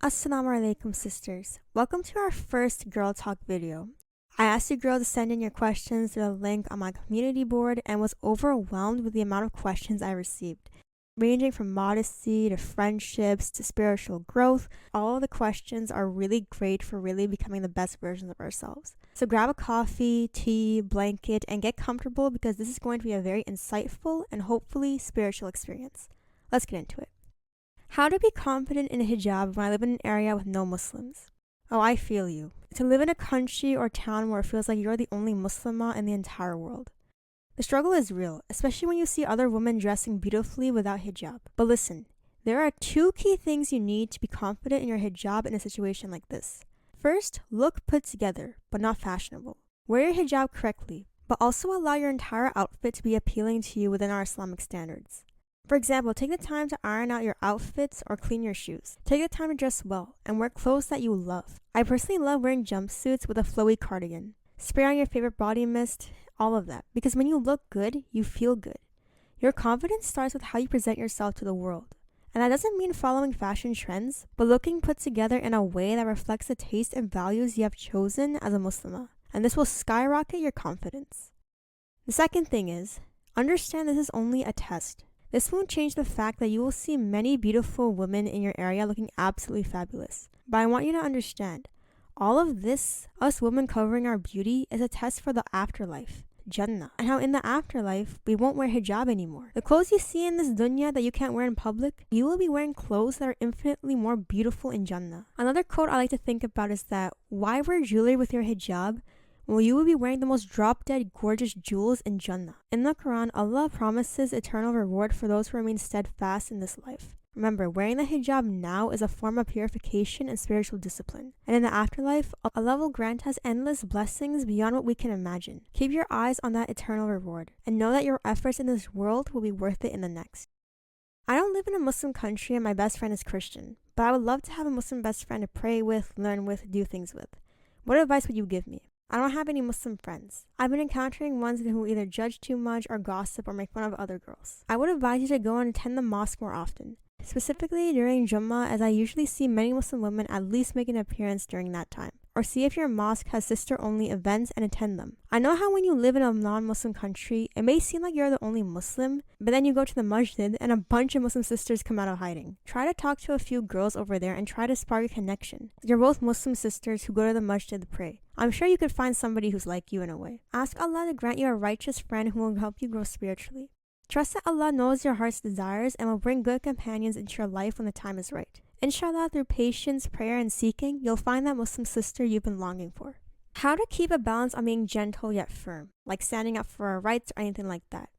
Assalamu alaikum sisters. Welcome to our first Girl Talk video. I asked you girls to send in your questions through the link on my community board and was overwhelmed with the amount of questions I received. Ranging from modesty to friendships to spiritual growth, all of the questions are really great for really becoming the best versions of ourselves. So grab a coffee, tea, blanket, and get comfortable because this is going to be a very insightful and hopefully spiritual experience. Let's get into it. How to be confident in a hijab when I live in an area with no Muslims. Oh, I feel you. To live in a country or town where it feels like you're the only Muslimah in the entire world. The struggle is real, especially when you see other women dressing beautifully without hijab. But listen, there are two key things you need to be confident in your hijab in a situation like this. First, look put together, but not fashionable. Wear your hijab correctly, but also allow your entire outfit to be appealing to you within our Islamic standards. For example, take the time to iron out your outfits or clean your shoes. Take the time to dress well and wear clothes that you love. I personally love wearing jumpsuits with a flowy cardigan. Spray on your favorite body mist, all of that. Because when you look good, you feel good. Your confidence starts with how you present yourself to the world. And that doesn't mean following fashion trends, but looking put together in a way that reflects the taste and values you have chosen as a Muslimah. And this will skyrocket your confidence. The second thing is, understand this is only a test. This won't change the fact that you will see many beautiful women in your area looking absolutely fabulous. But I want you to understand, all of this, us women covering our beauty, is a test for the afterlife, Jannah. And how in the afterlife, we won't wear hijab anymore. The clothes you see in this dunya that you can't wear in public, you will be wearing clothes that are infinitely more beautiful in Jannah. Another quote I like to think about is that, why wear jewelry with your hijab? Well, you will be wearing the most drop-dead gorgeous jewels in Jannah. In the Quran, Allah promises eternal reward for those who remain steadfast in this life. Remember, wearing the hijab now is a form of purification and spiritual discipline. And in the afterlife, Allah will grant us endless blessings beyond what we can imagine. Keep your eyes on that eternal reward, and know that your efforts in this world will be worth it in the next. I don't live in a Muslim country and my best friend is Christian, but I would love to have a Muslim best friend to pray with, learn with, do things with. What advice would you give me? I don't have any Muslim friends. I've been encountering ones who either judge too much or gossip or make fun of other girls. I would advise you to go and attend the mosque more often, specifically during Jummah, as I usually see many Muslim women at least make an appearance during that time. Or see if your mosque has sister-only events and attend them. I know how when you live in a non-Muslim country, it may seem like you're the only Muslim, but then you go to the masjid and a bunch of Muslim sisters come out of hiding. Try to talk to a few girls over there and try to spark a connection. You're both Muslim sisters who go to the masjid to pray. I'm sure you could find somebody who's like you in a way. Ask Allah to grant you a righteous friend who will help you grow spiritually. Trust that Allah knows your heart's desires and will bring good companions into your life when the time is right. Inshallah, through patience, prayer, and seeking, you'll find that Muslim sister you've been longing for. How to keep a balance on being gentle yet firm, like standing up for our rights or anything like that.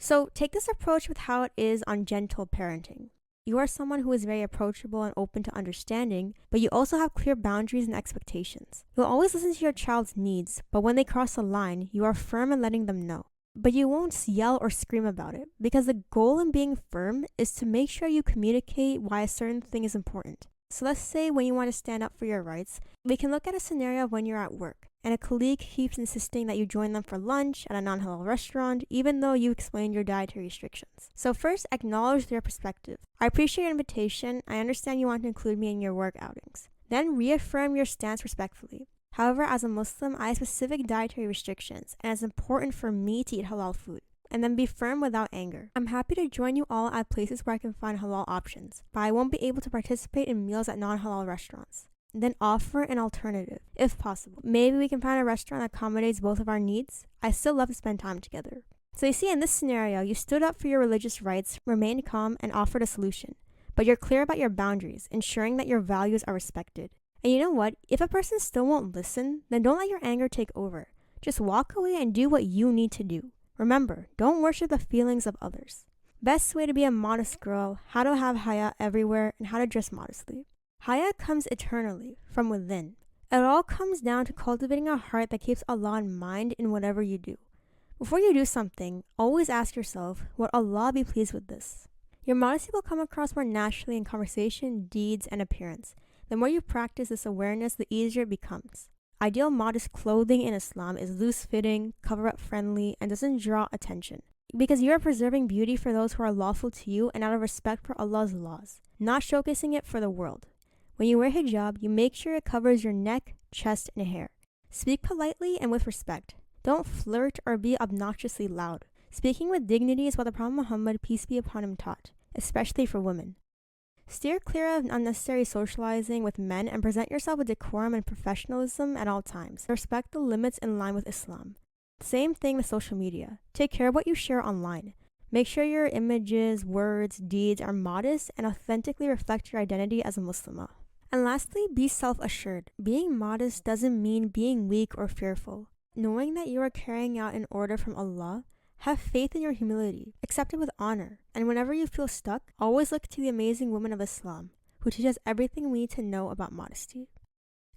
So take this approach with how it is on gentle parenting. You are someone who is very approachable and open to understanding, but you also have clear boundaries and expectations. You'll always listen to your child's needs, but when they cross a line, you are firm in letting them know. But you won't yell or scream about it, because the goal in being firm is to make sure you communicate why a certain thing is important. So let's say when you want to stand up for your rights, we can look at a scenario when you're at work, and a colleague keeps insisting that you join them for lunch at a non-halal restaurant, even though you explained your dietary restrictions. So first, acknowledge their perspective. I appreciate your invitation. I understand you want to include me in your work outings. Then reaffirm your stance respectfully. However, as a Muslim, I have specific dietary restrictions, and it's important for me to eat halal food. And then be firm without anger. I'm happy to join you all at places where I can find halal options, but I won't be able to participate in meals at non-halal restaurants. And then offer an alternative, if possible. Maybe we can find a restaurant that accommodates both of our needs. I still love to spend time together. So you see, in this scenario, you stood up for your religious rights, remained calm, and offered a solution. But you're clear about your boundaries, ensuring that your values are respected. And you know what? If a person still won't listen, then don't let your anger take over. Just walk away and do what you need to do. Remember, don't worship the feelings of others. Best way to be a modest girl, how to have haya everywhere, and how to dress modestly. Haya comes eternally, from within. It all comes down to cultivating a heart that keeps Allah in mind in whatever you do. Before you do something, always ask yourself, would Allah be pleased with this? Your modesty will come across more naturally in conversation, deeds, and appearance. The more you practice this awareness, the easier it becomes. Ideal modest clothing in Islam is loose-fitting, cover-up friendly, and doesn't draw attention. Because you are preserving beauty for those who are lawful to you and out of respect for Allah's laws, not showcasing it for the world. When you wear hijab, you make sure it covers your neck, chest, and hair. Speak politely and with respect. Don't flirt or be obnoxiously loud. Speaking with dignity is what the Prophet Muhammad, peace be upon him, taught, especially for women. Steer clear of unnecessary socializing with men and present yourself with decorum and professionalism at all times. Respect the limits in line with Islam. Same thing with social media. Take care of what you share online. Make sure your images, words, deeds are modest and authentically reflect your identity as a Muslimah. And lastly, be self-assured. Being modest doesn't mean being weak or fearful. Knowing that you are carrying out an order from Allah, have faith in your humility, accept it with honor, and whenever you feel stuck, always look to the amazing women of Islam, who teach us everything we need to know about modesty.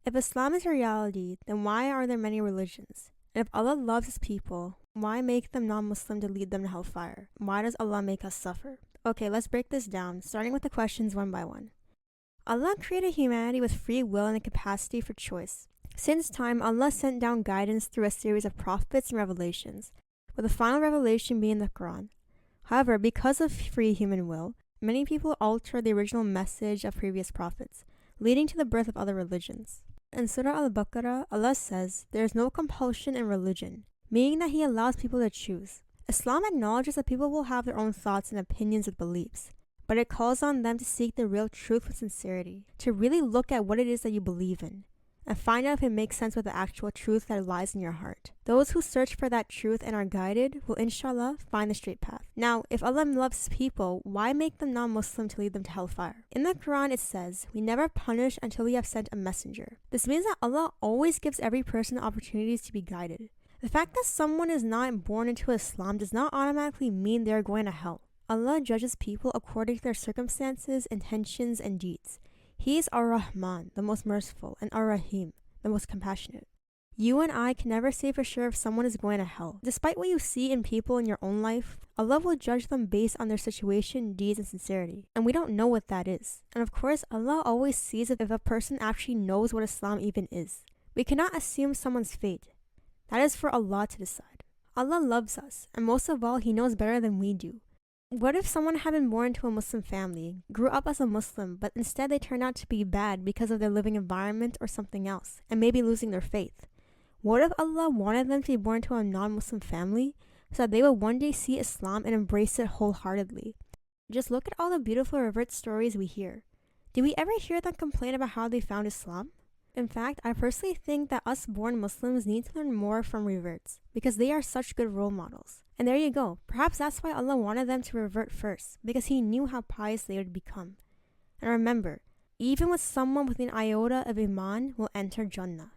If Islam is a reality, then why are there many religions? And if Allah loves His people, why make them non-Muslim to lead them to hellfire? Why does Allah make us suffer? Okay, let's break this down, starting with the questions one by one. Allah created humanity with free will and a capacity for choice. Since time, Allah sent down guidance through a series of prophets and revelations, with the final revelation being the Quran. However, because of free human will, many people alter the original message of previous prophets, leading to the birth of other religions. In Surah Al-Baqarah, Allah says, "There is no compulsion in religion," meaning that He allows people to choose. Islam acknowledges that people will have their own thoughts and opinions and beliefs, but it calls on them to seek the real truth with sincerity, to really look at what it is that you believe in, and find out if it makes sense with the actual truth that lies in your heart. Those who search for that truth and are guided will inshallah find the straight path. Now, if Allah loves people, why make them non-Muslim to lead them to hellfire? In the Quran it says, "We never punish until we have sent a messenger." This means that Allah always gives every person opportunities to be guided. The fact that someone is not born into Islam does not automatically mean they are going to hell. Allah judges people according to their circumstances, intentions, and deeds. He is Ar-Rahman, the most merciful, and Ar-Rahim, the most compassionate. You and I can never say for sure if someone is going to hell. Despite what you see in people in your own life, Allah will judge them based on their situation, deeds, and sincerity. And we don't know what that is. And of course, Allah always sees if a person actually knows what Islam even is. We cannot assume someone's fate. That is for Allah to decide. Allah loves us, and most of all, He knows better than we do. What if someone had been born into a Muslim family, grew up as a Muslim, but instead they turned out to be bad because of their living environment or something else, and maybe losing their faith? What if Allah wanted them to be born to a non-Muslim family so that they would one day see Islam and embrace it wholeheartedly? Just look at all the beautiful revert stories we hear. Do we ever hear them complain about how they found Islam? In fact, I personally think that us born Muslims need to learn more from reverts because they are such good role models. And there you go. Perhaps that's why Allah wanted them to revert first, because He knew how pious they would become. And remember, even with someone with an iota of Iman will enter Jannah.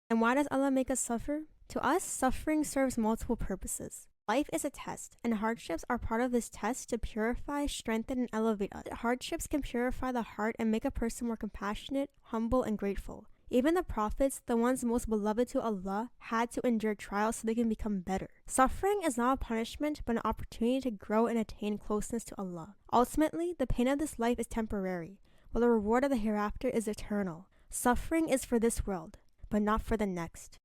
And why does Allah make us suffer? To us, suffering serves multiple purposes. Life is a test, and hardships are part of this test to purify, strengthen, and elevate us. Hardships can purify the heart and make a person more compassionate, humble, and grateful. Even the prophets, the ones most beloved to Allah, had to endure trials so they can become better. Suffering is not a punishment, but an opportunity to grow and attain closeness to Allah. Ultimately, the pain of this life is temporary, while the reward of the hereafter is eternal. Suffering is for this world, but not for the next.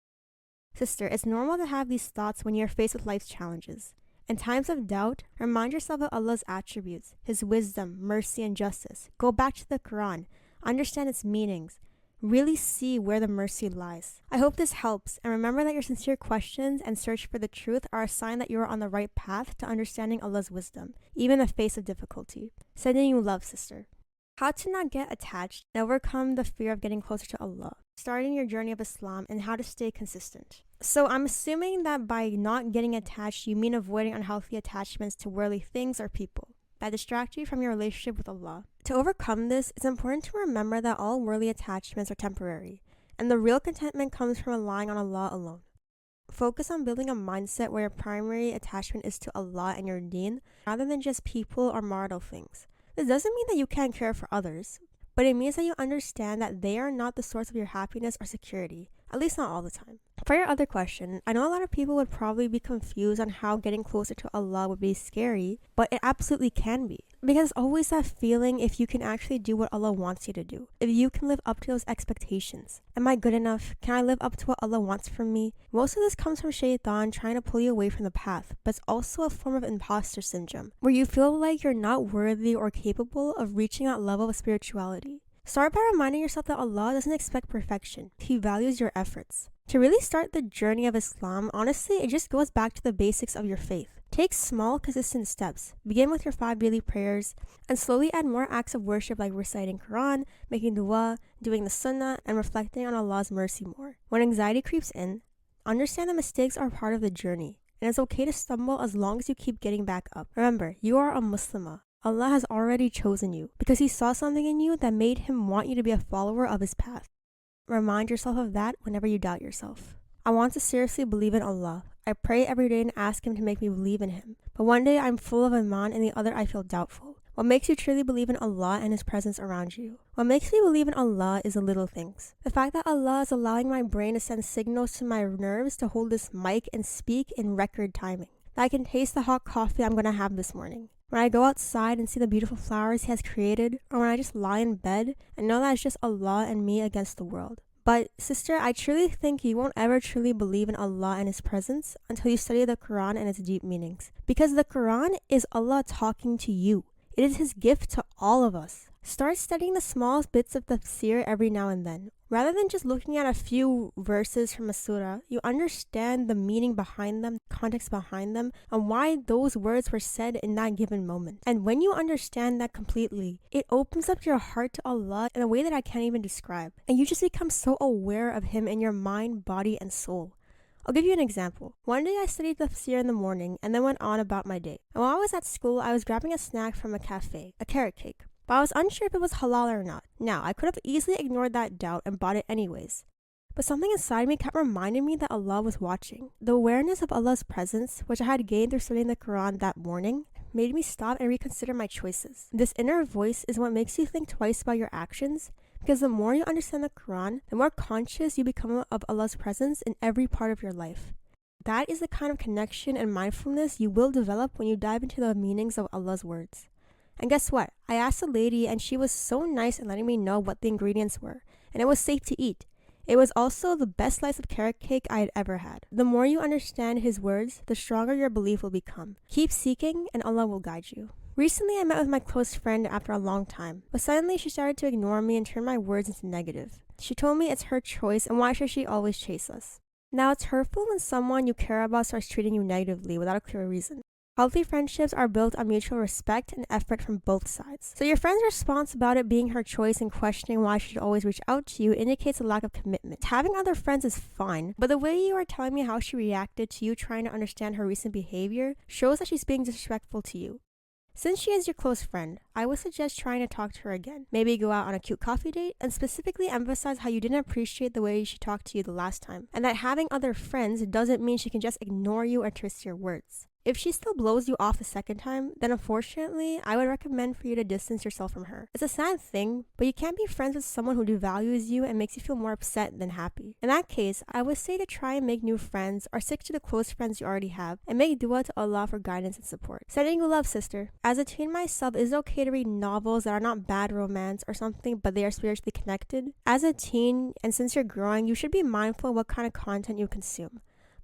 Sister, it's normal to have these thoughts when you're faced with life's challenges. In times of doubt, remind yourself of Allah's attributes, His wisdom, mercy, and justice. Go back to the Quran, understand its meanings, really see where the mercy lies. I hope this helps, and remember that your sincere questions and search for the truth are a sign that you are on the right path to understanding Allah's wisdom, even in the face of difficulty. Sending you love, sister. How to not get attached and overcome the fear of getting closer to Allah. Starting your journey of Islam and how to stay consistent. So I'm assuming that by not getting attached, you mean avoiding unhealthy attachments to worldly things or people that distract you from your relationship with Allah. To overcome this, it's important to remember that all worldly attachments are temporary, and the real contentment comes from relying on Allah alone. Focus on building a mindset where your primary attachment is to Allah and your Deen, rather than just people or marital things. This doesn't mean that you can't care for others, but it means that you understand that they are not the source of your happiness or security, at least not all the time. For your other question, I know a lot of people would probably be confused on how getting closer to Allah would be scary, but it absolutely can be. Because it's always that feeling if you can actually do what Allah wants you to do. If you can live up to those expectations. Am I good enough? Can I live up to what Allah wants from me? Most of this comes from shaitan trying to pull you away from the path, but it's also a form of imposter syndrome, where you feel like you're not worthy or capable of reaching that level of spirituality. Start by reminding yourself that Allah doesn't expect perfection. He values your efforts. To really start the journey of Islam, honestly, it just goes back to the basics of your faith. Take small, consistent steps. Begin with your 5 daily prayers, and slowly add more acts of worship like reciting Quran, making dua, doing the sunnah, and reflecting on Allah's mercy more. When anxiety creeps in, understand that mistakes are part of the journey, and it's okay to stumble as long as you keep getting back up. Remember, you are a Muslimah. Allah has already chosen you because He saw something in you that made Him want you to be a follower of His path. Remind yourself of that whenever you doubt yourself. I want to seriously believe in Allah. I pray every day and ask Him to make me believe in Him. But one day I'm full of iman and the other I feel doubtful. What makes you truly believe in Allah and His presence around you? What makes me believe in Allah is the little things. The fact that Allah is allowing my brain to send signals to my nerves to hold this mic and speak in record timing. That I can taste the hot coffee I'm going to have this morning. When I go outside and see the beautiful flowers He has created, or when I just lie in bed and know that it's just Allah and me against the world. But sister, I truly think you won't ever truly believe in Allah and His presence until you study the Quran and its deep meanings. Because the Quran is Allah talking to you. It is His gift to all of us. Start studying the smallest bits of tafsir every now and then. Rather than just looking at a few verses from a surah, you understand the meaning behind them, context behind them, and why those words were said in that given moment. And when you understand that completely, it opens up your heart to Allah in a way that I can't even describe. And you just become so aware of Him in your mind, body, and soul. I'll give you an example. One day I studied tafsir in the morning and then went on about my day. And while I was at school, I was grabbing a snack from a cafe, a carrot cake. But I was unsure if it was halal or not. Now, I could have easily ignored that doubt and bought it anyways. But something inside me kept reminding me that Allah was watching. The awareness of Allah's presence, which I had gained through studying the Quran that morning, made me stop and reconsider my choices. This inner voice is what makes you think twice about your actions, because the more you understand the Quran, the more conscious you become of Allah's presence in every part of your life. That is the kind of connection and mindfulness you will develop when you dive into the meanings of Allah's words. And guess what? I asked a lady and she was so nice in letting me know what the ingredients were, and it was safe to eat. It was also the best slice of carrot cake I had ever had. The more you understand His words, the stronger your belief will become. Keep seeking and Allah will guide you. Recently, I met with my close friend after a long time, but suddenly she started to ignore me and turn my words into negative. She told me it's her choice and why should she always chase us? Now, it's hurtful when someone you care about starts treating you negatively without a clear reason. Healthy friendships are built on mutual respect and effort from both sides. So your friend's response about it being her choice and questioning why she should always reach out to you indicates a lack of commitment. Having other friends is fine, but the way you are telling me how she reacted to you trying to understand her recent behavior shows that she's being disrespectful to you. Since she is your close friend, I would suggest trying to talk to her again. Maybe go out on a cute coffee date and specifically emphasize how you didn't appreciate the way she talked to you the last time, and that having other friends doesn't mean she can just ignore you or twist your words. If she still blows you off the second time, then unfortunately, I would recommend for you to distance yourself from her. It's a sad thing, but you can't be friends with someone who devalues you and makes you feel more upset than happy. In that case, I would say to try and make new friends or stick to the close friends you already have and make dua to Allah for guidance and support. Sending you love, sister. As a teen myself, it is okay to read novels that are not bad romance or something, but they are spiritually connected. As a teen, and since you're growing, you should be mindful of what kind of content you consume.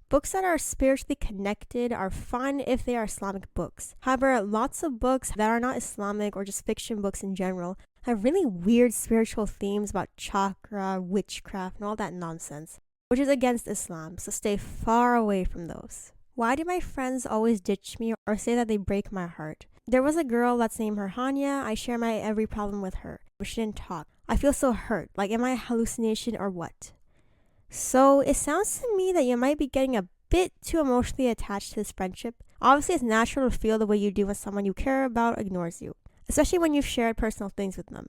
Books that are spiritually connected are fun if they are Islamic books. However, lots of books that are not Islamic or just fiction books in general have really weird spiritual themes about chakra, witchcraft, and all that nonsense, which is against Islam, so stay far away from those. Why do my friends always ditch me or say that they break my heart? There was a girl, let's name her Hanya. I share my every problem with her, but she didn't talk. I feel so hurt, like am I a hallucination or what? So it sounds to me that you might be getting a bit too emotionally attached to this friendship. Obviously, it's natural to feel the way you do when someone you care about ignores you, especially when you've shared personal things with them.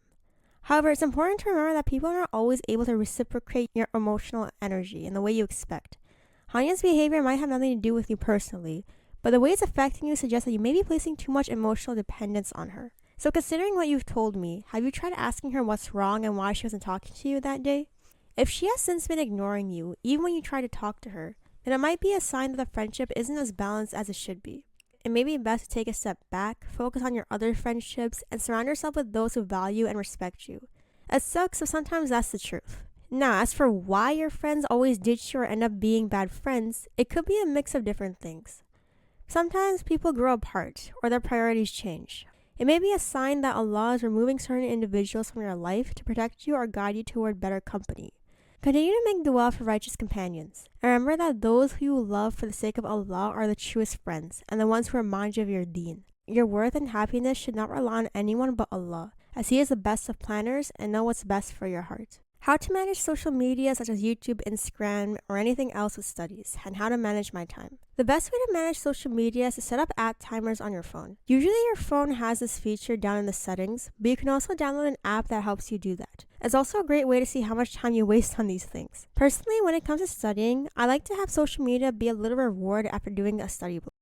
However, it's important to remember that people are not always able to reciprocate your emotional energy in the way you expect. Hanya's behavior might have nothing to do with you personally, but the way it's affecting you suggests that you may be placing too much emotional dependence on her. So considering what you've told me, have you tried asking her what's wrong and why she wasn't talking to you that day? If she has since been ignoring you, even when you try to talk to her, then it might be a sign that the friendship isn't as balanced as it should be. It may be best to take a step back, focus on your other friendships, and surround yourself with those who value and respect you. It sucks, but sometimes that's the truth. Now, as for why your friends always ditch you or end up being bad friends, it could be a mix of different things. Sometimes people grow apart, or their priorities change. It may be a sign that Allah is removing certain individuals from your life to protect you or guide you toward better company. Continue to make dua for righteous companions. And remember that those who you love for the sake of Allah are the truest friends and the ones who remind you of your deen. Your worth and happiness should not rely on anyone but Allah, as He is the best of planners and knows what's best for your heart. How to manage social media such as YouTube, Instagram, or anything else with studies, and how to manage my time. The best way to manage social media is to set up app timers on your phone. Usually your phone has this feature down in the settings, but you can also download an app that helps you do that. It's also a great way to see how much time you waste on these things. Personally, when it comes to studying, I like to have social media be a little reward after doing a study block.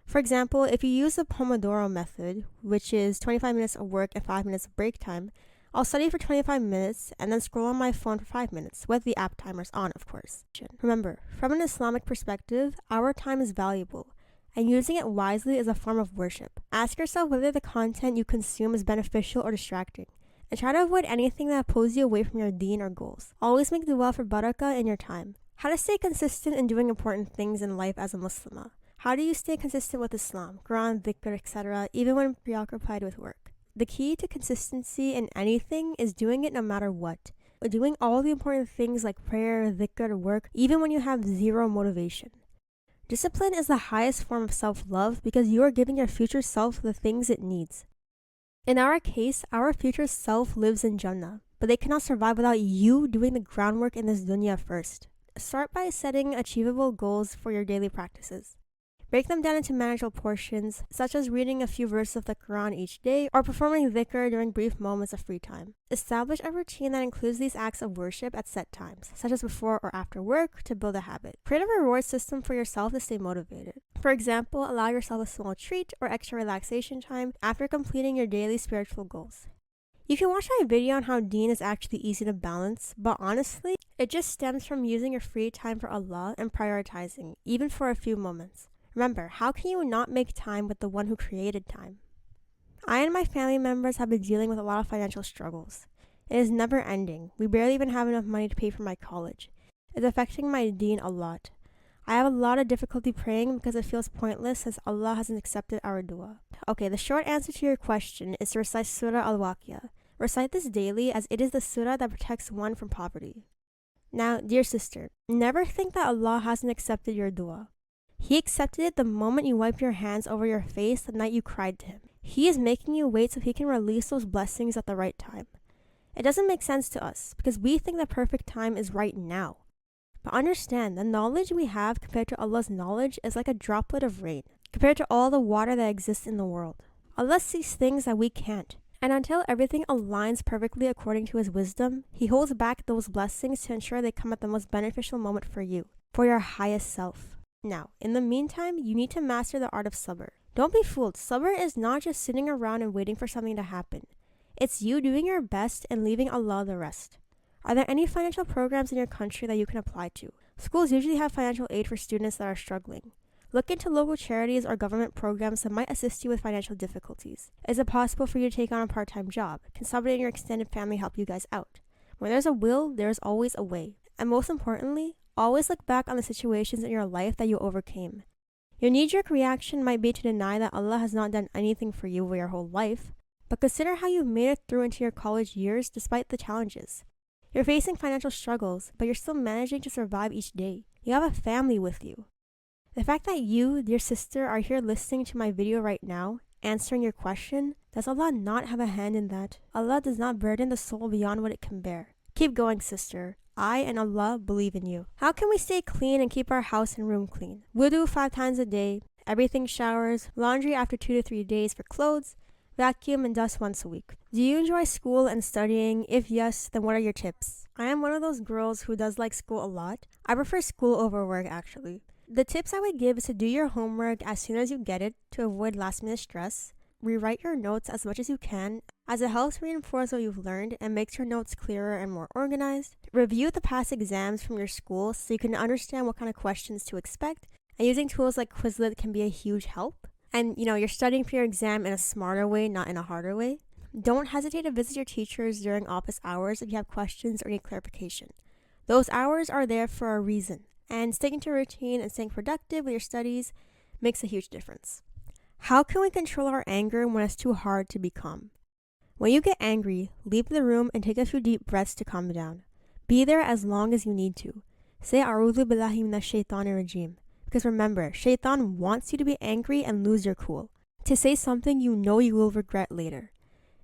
For example, if you use the Pomodoro method, which is 25 minutes of work and 5 minutes of break time, I'll study for 25 minutes and then scroll on my phone for 5 minutes, with the app timers on, of course. Remember, from an Islamic perspective, our time is valuable, and using it wisely is a form of worship. Ask yourself whether the content you consume is beneficial or distracting, and try to avoid anything that pulls you away from your deen or goals. Always make dua for barakah in your time. How to stay consistent in doing important things in life as a Muslimah. How do you stay consistent with Islam, Quran, dhikr, etc., even when preoccupied with work? The key to consistency in anything is doing it no matter what. Doing all the important things like prayer, dhikr, work, even when you have zero motivation. Discipline is the highest form of self-love because you are giving your future self the things it needs. In our case, our future self lives in Jannah, but they cannot survive without you doing the groundwork in this dunya first. Start by setting achievable goals for your daily practices. Break them down into manageable portions, such as reading a few verses of the Quran each day or performing dhikr during brief moments of free time. Establish a routine that includes these acts of worship at set times, such as before or after work, to build a habit. Create a reward system for yourself to stay motivated. For example, allow yourself a small treat or extra relaxation time after completing your daily spiritual goals. You can watch my video on how Deen is actually easy to balance, but honestly, it just stems from using your free time for Allah and prioritizing, even for a few moments. Remember, how can you not make time with the one who created time? I and my family members have been dealing with a lot of financial struggles. It is never ending. We barely even have enough money to pay for my college. It's affecting my deen a lot. I have a lot of difficulty praying because it feels pointless since Allah hasn't accepted our dua. Okay, the short answer to your question is to recite Surah Al-Waqiyah. Recite this daily as it is the surah that protects one from poverty. Now, dear sister, never think that Allah hasn't accepted your dua. He accepted it the moment you wiped your hands over your face the night you cried to Him. He is making you wait so He can release those blessings at the right time. It doesn't make sense to us because we think the perfect time is right now. But understand, the knowledge we have compared to Allah's knowledge is like a droplet of rain compared to all the water that exists in the world. Allah sees things that we can't. And until everything aligns perfectly according to His wisdom, He holds back those blessings to ensure they come at the most beneficial moment for you, for your highest self. Now, in the meantime, you need to master the art of sabr. Don't be fooled. Sabr is not just sitting around and waiting for something to happen. It's you doing your best and leaving Allah the rest. Are there any financial programs in your country that you can apply to? Schools usually have financial aid for students that are struggling. Look into local charities or government programs that might assist you with financial difficulties. Is it possible for you to take on a part-time job? Can somebody in your extended family help you guys out? When there's a will, there's always a way. And most importantly, always look back on the situations in your life that you overcame. Your knee-jerk reaction might be to deny that Allah has not done anything for you your whole life, but consider how you've made it through into your college years despite the challenges. You're facing financial struggles, but you're still managing to survive each day. You have a family with you. The fact that you, dear sister, are here listening to my video right now, answering your question, does Allah not have a hand in that? Allah does not burden the soul beyond what it can bear. Keep going, sister. I and Allah believe in you. How can we stay clean and keep our house and room clean? Wudu 5 times a day, everything showers, laundry after 2 to 3 days for clothes, vacuum and dust once a week. Do you enjoy school and studying? If yes, then what are your tips? I am one of those girls who does like school a lot. I prefer school over work actually. The tips I would give is to do your homework as soon as you get it to avoid last minute stress. Rewrite your notes as much as you can, as it helps reinforce what you've learned and makes your notes clearer and more organized. Review the past exams from your school so you can understand what kind of questions to expect, and using tools like Quizlet can be a huge help. And you're studying for your exam in a smarter way, not in a harder way. Don't hesitate to visit your teachers during office hours if you have questions or need clarification. Those hours are there for a reason, and sticking to a routine and staying productive with your studies makes a huge difference. How can we control our anger when it's too hard to be calm? When you get angry, leave the room and take a few deep breaths to calm down. Be there as long as you need to. Say A'udhu billahi minash shaitanir rajim. Because remember, shaitan wants you to be angry and lose your cool. To say something you know you will regret later.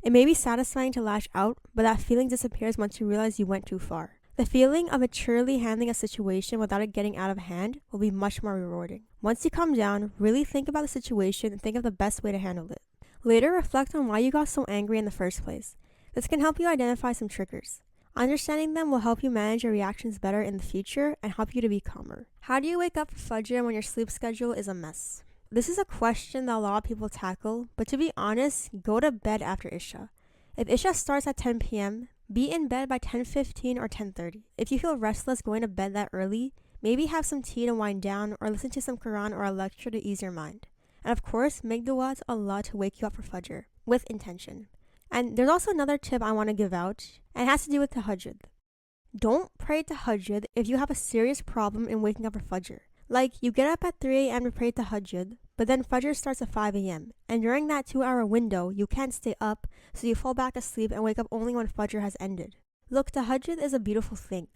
It may be satisfying to lash out, but that feeling disappears once you realize you went too far. The feeling of maturely handling a situation without it getting out of hand will be much more rewarding. Once you calm down, really think about the situation and think of the best way to handle it. Later, reflect on why you got so angry in the first place. This can help you identify some triggers. Understanding them will help you manage your reactions better in the future and help you to be calmer. How do you wake up for Fajr when your sleep schedule is a mess? This is a question that a lot of people tackle, but to be honest, go to bed after Isha. If Isha starts at 10 p.m., be in bed by 10:15 or 10:30. If you feel restless going to bed that early, maybe have some tea to wind down or listen to some Quran or a lecture to ease your mind. And of course, make dua to Allah to wake you up for Fajr, with intention. And there's also another tip I want to give out, and it has to do with tahajjud. Don't pray tahajjud if you have a serious problem in waking up for Fajr. Like, you get up at 3 a.m. to pray tahajjud, but then Fajr starts at 5 a.m. And during that 2-hour window, you can't stay up, so you fall back asleep and wake up only when Fajr has ended. Look, tahajjud is a beautiful thing,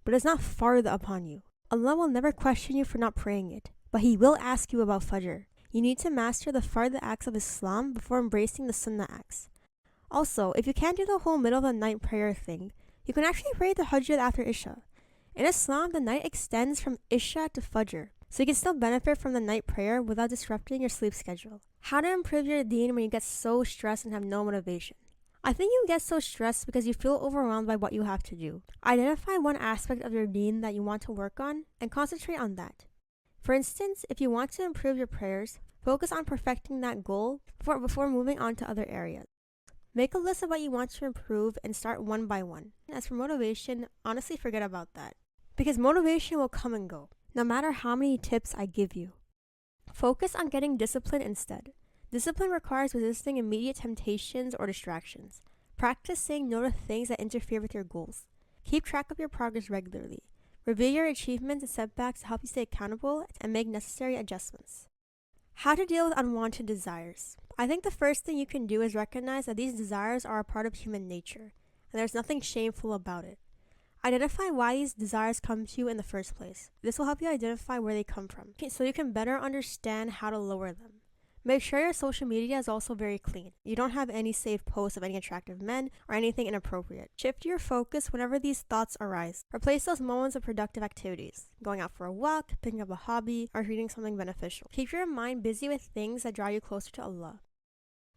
but it's not farda upon you. Allah will never question you for not praying it, but He will ask you about Fajr. You need to master the farda acts of Islam before embracing the sunnah acts. Also, if you can't do the whole middle of the night prayer thing, you can actually pray tahajjud after Isha. In Islam, the night extends from Isha to Fajr, so you can still benefit from the night prayer without disrupting your sleep schedule. How to improve your deen when you get so stressed and have no motivation? I think you get so stressed because you feel overwhelmed by what you have to do. Identify one aspect of your deen that you want to work on and concentrate on that. For instance, if you want to improve your prayers, focus on perfecting that goal before moving on to other areas. Make a list of what you want to improve and start one by one. As for motivation, honestly forget about that. Because motivation will come and go, no matter how many tips I give you. Focus on getting discipline instead. Discipline requires resisting immediate temptations or distractions. Practice saying no to things that interfere with your goals. Keep track of your progress regularly. Review your achievements and setbacks to help you stay accountable and make necessary adjustments. How to deal with unwanted desires. I think the first thing you can do is recognize that these desires are a part of human nature, and there's nothing shameful about it. Identify why these desires come to you in the first place. This will help you identify where they come from, so you can better understand how to lower them. Make sure your social media is also very clean. You don't have any saved posts of any attractive men or anything inappropriate. Shift your focus whenever these thoughts arise. Replace those moments with productive activities. Going out for a walk, picking up a hobby, or reading something beneficial. Keep your mind busy with things that draw you closer to Allah.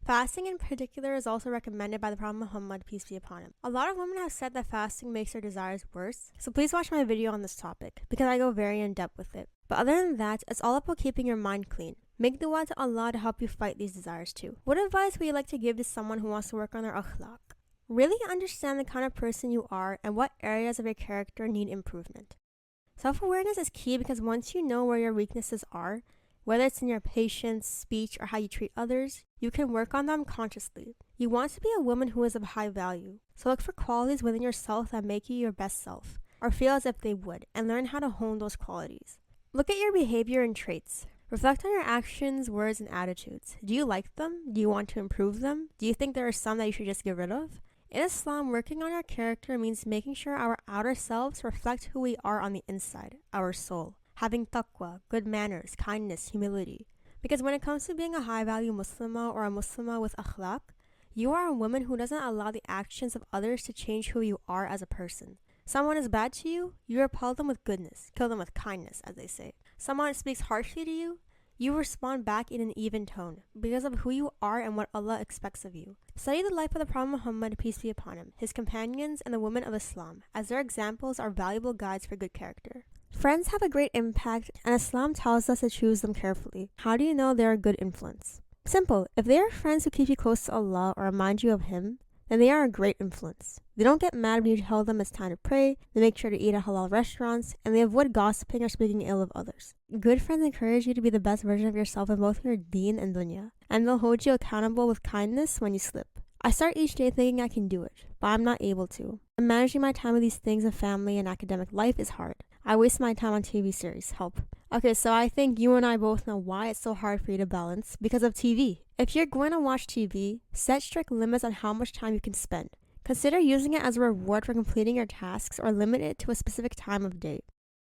Fasting in particular is also recommended by the Prophet Muhammad, peace be upon him. A lot of women have said that fasting makes their desires worse, so please watch my video on this topic, because I go very in depth with it. But other than that, it's all about keeping your mind clean. Make dua to Allah to help you fight these desires too. What advice would you like to give to someone who wants to work on their akhlaq? Really understand the kind of person you are and what areas of your character need improvement. Self-awareness is key because once you know where your weaknesses are, whether it's in your patience, speech, or how you treat others, you can work on them consciously. You want to be a woman who is of high value, so look for qualities within yourself that make you your best self, or feel as if they would, and learn how to hone those qualities. Look at your behavior and traits. Reflect on your actions, words, and attitudes. Do you like them? Do you want to improve them? Do you think there are some that you should just get rid of? In Islam, working on our character means making sure our outer selves reflect who we are on the inside, our soul. Having taqwa, good manners, kindness, humility. Because when it comes to being a high-value Muslimah or a Muslimah with akhlaq, you are a woman who doesn't allow the actions of others to change who you are as a person. Someone is bad to you, you repel them with goodness, kill them with kindness, as they say. Someone speaks harshly to you, you respond back in an even tone, because of who you are and what Allah expects of you. Study the life of the Prophet Muhammad, peace be upon him, his companions, and the women of Islam, as their examples are valuable guides for good character. Friends have a great impact, and Islam tells us to choose them carefully. How do you know they're a good influence? Simple. If they are friends who keep you close to Allah or remind you of Him, then they are a great influence. They don't get mad when you tell them it's time to pray, they make sure to eat at halal restaurants, and they avoid gossiping or speaking ill of others. Good friends encourage you to be the best version of yourself in both your Deen and Dunya, and they'll hold you accountable with kindness when you slip. I start each day thinking I can do it, but I'm not able to. And managing my time with these things of family and academic life is hard. I waste my time on TV series. Help. Okay, so I think you and I both know why it's so hard for you to balance. Because of TV. If you're going to watch TV, set strict limits on how much time you can spend. Consider using it as a reward for completing your tasks or limit it to a specific time of day.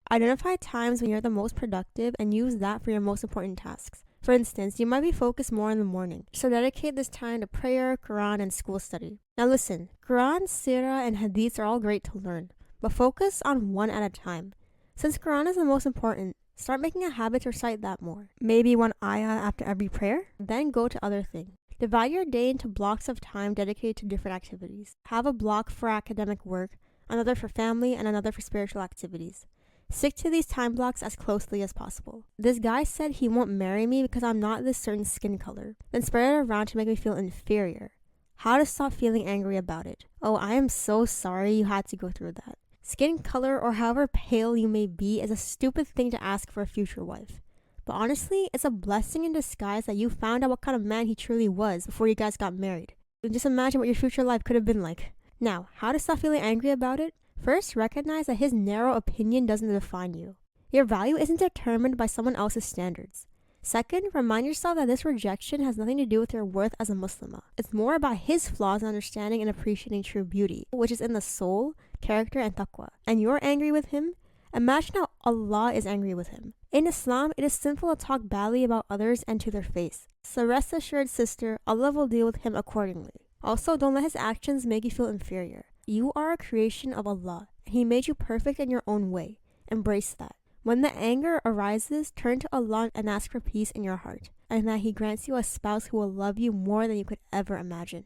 Identify times when you're the most productive and use that for your most important tasks. For instance, you might be focused more in the morning, so dedicate this time to prayer, Quran, and school study. Now listen, Quran, Sirah, and Hadiths are all great to learn, but focus on one at a time. Since Quran is the most important, start making a habit to recite that more. Maybe one ayah after every prayer, then go to other things. Divide your day into blocks of time dedicated to different activities. Have a block for academic work, another for family, and another for spiritual activities. Stick to these time blocks as closely as possible. This guy said he won't marry me because I'm not this certain skin color, then spread it around to make me feel inferior. How to stop feeling angry about it. Oh, I am so sorry you had to go through that. Skin color or however pale you may be is a stupid thing to ask for a future wife. But honestly, it's a blessing in disguise that you found out what kind of man he truly was before you guys got married. Just imagine what your future life could have been like. Now, how to stop feeling angry about it? First, recognize that his narrow opinion doesn't define you. Your value isn't determined by someone else's standards. Second, remind yourself that this rejection has nothing to do with your worth as a Muslimah. It's more about his flaws in understanding and appreciating true beauty, which is in the soul, character, and taqwa. And you're angry with him? Imagine how Allah is angry with him. In Islam, it is sinful to talk badly about others and to their face. So rest assured, sister, Allah will deal with him accordingly. Also, don't let his actions make you feel inferior. You are a creation of Allah, and He made you perfect in your own way. Embrace that. When the anger arises, turn to Allah and ask for peace in your heart, and that He grants you a spouse who will love you more than you could ever imagine.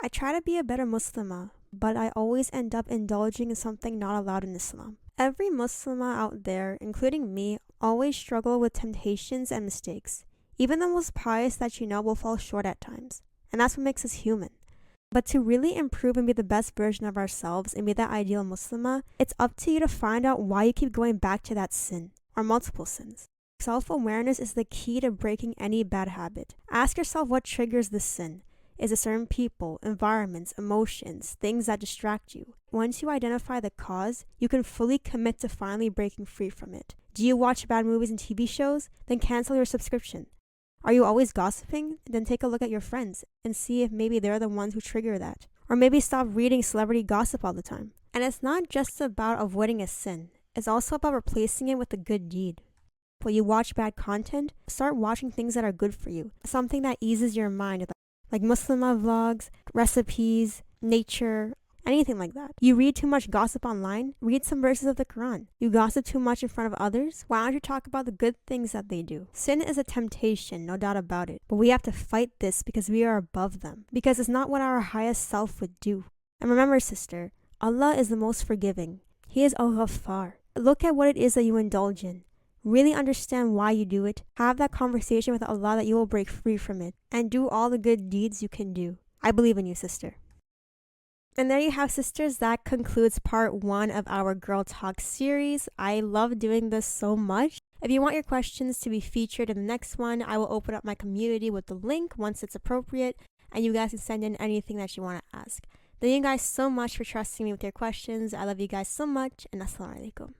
I try to be a better Muslimah, but I always end up indulging in something not allowed in Islam. Every Muslimah out there, including me, always struggle with temptations and mistakes. Even the most pious that you know will fall short at times, and that's what makes us human. But to really improve and be the best version of ourselves and be that ideal Muslimah, it's up to you to find out why you keep going back to that sin, or multiple sins. Self-awareness is the key to breaking any bad habit. Ask yourself what triggers this sin. Is it certain people, environments, emotions, things that distract you? Once you identify the cause, you can fully commit to finally breaking free from it. Do you watch bad movies and TV shows? Then cancel your subscription. Are you always gossiping? Then take a look at your friends and see if maybe they're the ones who trigger that. Or maybe stop reading celebrity gossip all the time. And it's not just about avoiding a sin. It's also about replacing it with a good deed. When you watch bad content, start watching things that are good for you. Something that eases your mind, like Muslimah vlogs, recipes, nature, anything like that. You read too much gossip online? Read some verses of the Quran. You gossip too much in front of others? Why don't you talk about the good things that they do? Sin is a temptation, no doubt about it. But we have to fight this because we are above them. Because it's not what our highest self would do. And remember, sister, Allah is the most forgiving. He is Al-Ghaffar. Look at what it is that you indulge in. Really understand why you do it. Have that conversation with Allah that you will break free from it. And do all the good deeds you can do. I believe in you, sister. And there you have, sisters. That concludes part 1 of our Girl Talk series. I love doing this so much. If you want your questions to be featured in the next one, I will open up my community with the link once it's appropriate, and you guys can send in anything that you want to ask. Thank you guys so much for trusting me with your questions. I love you guys so much, and assalamu alaikum.